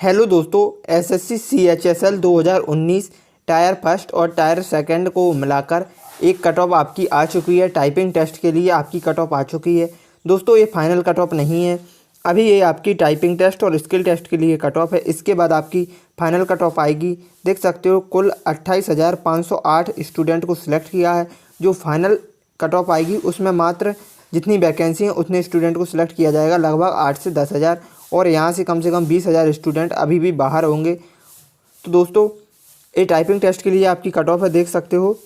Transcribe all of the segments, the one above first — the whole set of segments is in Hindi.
हेलो दोस्तों, एसएससी सीएचएसएल 2019 टायर फर्स्ट और टायर सेकंड को मिलाकर एक कट ऑफ आपकी आ चुकी है। टाइपिंग टेस्ट के लिए आपकी कट ऑफ आ चुकी है। दोस्तों ये फाइनल कट ऑफ नहीं है, अभी ये आपकी टाइपिंग टेस्ट और स्किल टेस्ट के लिए कट ऑफ है। इसके बाद आपकी फाइनल कट ऑफ आएगी। देख सकते हो कुल 28,508 स्टूडेंट को सिलेक्ट किया है। जो फाइनल कट ऑफ आएगी उसमें मात्र जितनी वैकेंसी हैं उतने स्टूडेंट को सिलेक्ट किया जाएगा, लगभग 8 से 10,000, और यहाँ से कम 20,000 स्टूडेंट अभी भी बाहर होंगे। तो दोस्तों ये टाइपिंग टेस्ट के लिए आपकी कट ऑफ है, देख सकते हो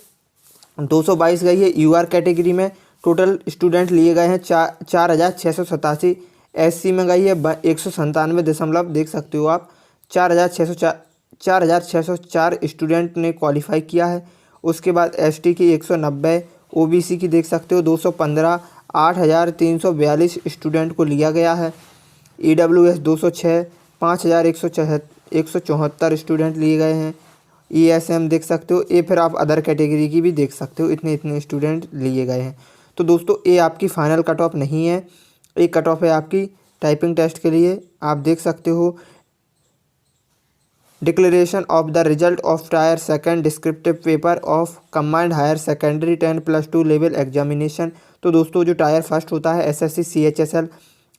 222 गई है। यूआर कैटेगरी में टोटल स्टूडेंट लिए गए हैं 4,687। एससी में गई है 197 देख सकते हो आप 4,604 स्टूडेंट ने क्वालिफाई किया है। उसके बाद एसटी की 190, ओबीसी की देख सकते हो 215, 8,342 स्टूडेंट को लिया गया है। ईडब्ल्यूएस 206, 5,174 स्टूडेंट लिए गए हैं। ईएसएम देख सकते हो, ये फिर आप अदर कैटेगरी की भी देख सकते हो, इतने स्टूडेंट लिए गए हैं। तो दोस्तों ये आपकी फ़ाइनल कट ऑफ नहीं है, एक कट ऑफ है आपकी टाइपिंग टेस्ट के लिए। आप देख सकते हो declaration of the result of tier second descriptive paper of combined higher secondary 10+2 level examination. तो दोस्तों जो टायर फर्स्ट होता है SSC CHSL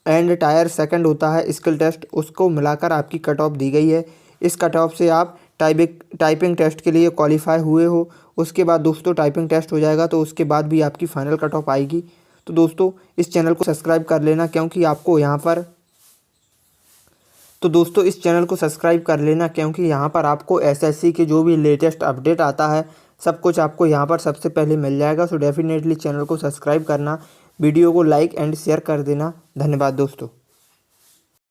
and tier second होता है स्किल टेस्ट, उसको मिलाकर आपकी कट ऑफ दी गई है। इस कट ऑफ से आप टाइपिंग टेस्ट के लिए क्वालिफाई हुए हो। उसके बाद दोस्तों टाइपिंग टेस्ट हो जाएगा तो उसके बाद भी आपकी फ़ाइनल कट ऑफ आएगी। तो दोस्तों इस चैनल को सब्सक्राइब कर लेना, क्योंकि आपको यहाँ पर आपको एसएससी के जो भी लेटेस्ट अपडेट आता है सब कुछ आपको यहाँ पर सबसे पहले मिल जाएगा। सो डेफिनेटली चैनल को सब्सक्राइब करना, वीडियो को लाइक एंड शेयर कर देना। धन्यवाद दोस्तों।